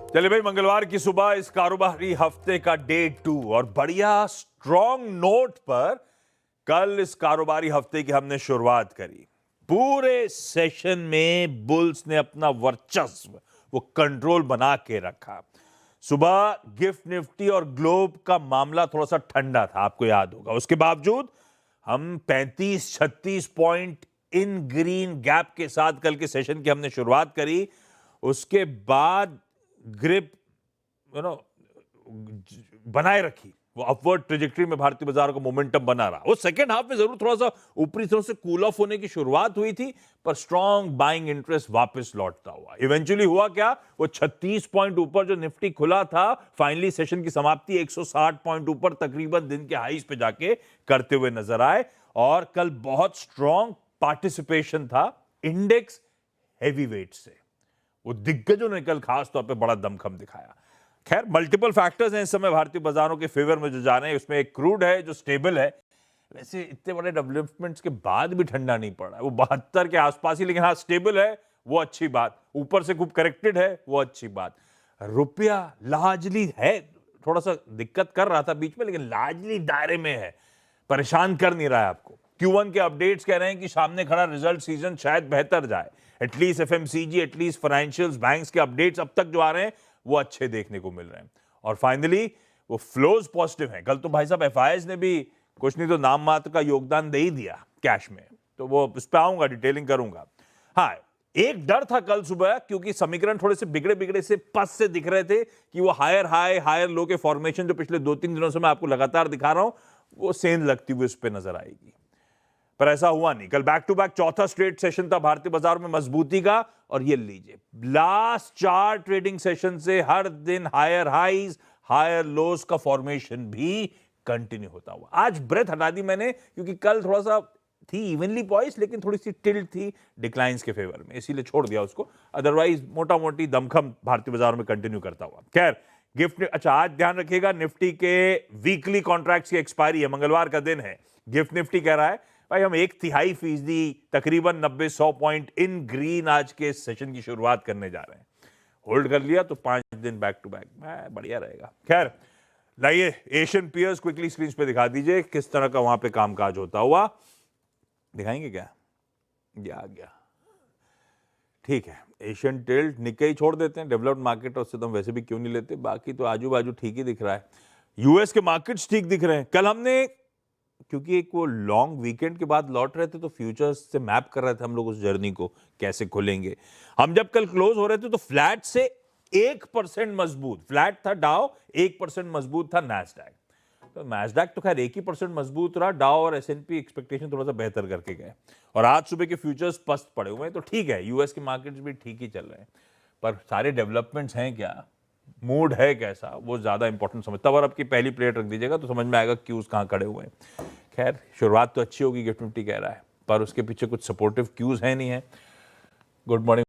चलिए भाई, मंगलवार की सुबह इस कारोबारी हफ्ते का डे 2 और बढ़िया स्ट्रॉन्ग नोट पर कल इस कारोबारी हफ्ते की हमने शुरुआत करी। पूरे सेशन में बुल्स ने अपना वर्चस्व वो कंट्रोल बना के रखा। सुबह गिफ्ट निफ्टी और ग्लोब का मामला थोड़ा सा ठंडा था, आपको याद होगा। उसके बावजूद हम 35-36 पॉइंट इन ग्रीन गैप के साथ कल के सेशन की हमने शुरुआत करी। उसके बाद ग्रिप बनाए रखी, वो अपवर्ड ट्रेजेक्टरी में भारतीय बाजार का मोमेंटम बना रहा। वो सेकेंड हाफ में जरूर थोड़ा सा ऊपरी तरह से कूल ऑफ होने की शुरुआत हुई थी, पर स्ट्रॉन्ग बाइंग इंटरेस्ट वापस लौटता हुआ इवेंचुअली हुआ क्या, वो 36 पॉइंट ऊपर जो निफ्टी खुला था, फाइनली सेशन की समाप्ति 160 पॉइंट ऊपर तकरीबन दिन के हाईज पे जाके करते हुए नजर आए। और कल बहुत स्ट्रॉन्ग पार्टिसिपेशन था इंडेक्स हैवी वेट से। वो दिग्गजों ने कल खास तौर पे बड़ा दमखम दिखाया। खैर, मल्टीपल फैक्टर्स हैं इस समय भारतीय बाजारों के फेवर में जो जा रहे हैं। उसमें एक क्रूड है जो स्टेबल है। वैसे इतने बड़े डेवलपमेंट्स के बाद भी ठंडा नहीं पड़ा है, वो 72 के आसपास ही, लेकिन हाँ स्टेबल है, वो अच्छी बात। ऊपर से खूब करेक्टेड है, वो अच्छी बात। रुपया लार्जली है, थोड़ा सा दिक्कत कर रहा था बीच में, लेकिन लार्जली दायरे में है, परेशान कर नहीं रहा है आपको। Q1 के अपडेट्स कह रहे हैं कि सामने खड़ा रिजल्ट सीजन शायद बेहतर जाए। At least FMCG, at least financials, banks के अपडेट्स अब तक जो आ रहे हैं वो अच्छे देखने को मिल रहे हैं। और फाइनली वो फ्लोज पॉजिटिव हैं। कल तो भाई साहब एफआईआईज ने भी कुछ नहीं तो नाम मात्र का योगदान दे ही दिया कैश में, तो वो इस पे आऊंगा, डिटेलिंग करूंगा। हाँ, एक डर था कल सुबह, क्योंकि समीकरण थोड़े से बिगड़े बिगड़े से पस से दिख रहे थे कि वो हायर हाई हायर लो के फॉर्मेशन जो पिछले 2-3 दिनों से मैं आपको लगातार दिखा रहा हूं, वो सेंध लगती हुई इस पे नजर आएगी। पर ऐसा हुआ नहीं। कल बैक टू बैक चौथा स्ट्रेट सेशन था भारतीय बाजार में मजबूती का। और ये लीजिए, लास्ट 4 ट्रेडिंग सेशन से हर दिन हायर हाईज हायर लोस का फॉर्मेशन भी कंटिन्यू होता हुआ। आज ब्रेथ हटा दी मैंने, क्योंकि कल थोड़ा सा थी इवनली पॉइस, लेकिन थोड़ी सी टिल्ट थी डिक्लाइंस के फेवर में, इसीलिए छोड़ दिया उसको। अदरवाइज मोटा मोटी दमखम भारतीय बाजार में कंटिन्यू करता हुआ। खैर, गिफ्ट अच्छा, आज ध्यान रखिएगा, निफ्टी के वीकली कॉन्ट्रैक्ट्स की एक्सपायरी है, मंगलवार का दिन है। गिफ्ट निफ्टी कह रहा है भाई हम 1/3% तकरीबन 90-100 पॉइंट इन ग्रीन आज के सेशन की शुरुआत करने जा रहे हैं। होल्ड कर लिया तो 5 दिन बैक टू बैक बढ़िया रहेगा। खैर, लाइए एशियन पीयर्स क्विकली स्क्रीन पे दिखा दीजिए किस तरह का वहां पे कामकाज होता हुआ। दिखाएंगे क्या? ये आ गया, ठीक है। एशियन टिल्ट, निक्के ही छोड़ देते हैं, डेवलप्ड मार्केट और उससे तो हम वैसे भी क्यों नहीं लेते। बाकी तो आजू बाजू ठीक ही दिख रहा है। यूएस के मार्केट्स ठीक दिख रहे हैं। कल हमने, क्योंकि एक वो लॉन्ग वीकेंड के बाद लौट रहे थे, तो फ्यूचर्स से मैप कर रहे थे हम लोग उस जर्नी को, कैसे खुलेंगे। हम जब कल क्लोज हो रहे थे तो फ्लैट से 1% मजबूत फ्लैट था डाउ, 1% मजबूत था नैस्डैक। तो नैस्डैक तो खैर 1% मजबूत रहा, डाउ और एसएनपी एक्सपेक्टेशन थोड़ा सा बेहतर करके गए। और आज सुबह के फ्यूचर्स पस्त पड़े हुए हैं, तो ठीक है, यूएस के मार्केट्स भी ठीक ही चल रहे हैं। पर सारे डेवलपमेंट्स हैं क्या, मूड है कैसा, वो ज्यादा इंपॉर्टेंट समझता हूं। और आपकी पहली प्लेट रख दीजिएगा तो समझ में आएगा क्यूज कहां खड़े हुए हैं। खैर, शुरुआत तो अच्छी होगी, गिफ्ट निफ्टी कह रहा है, पर उसके पीछे कुछ सपोर्टिव क्यूज है नहीं है। Good morning.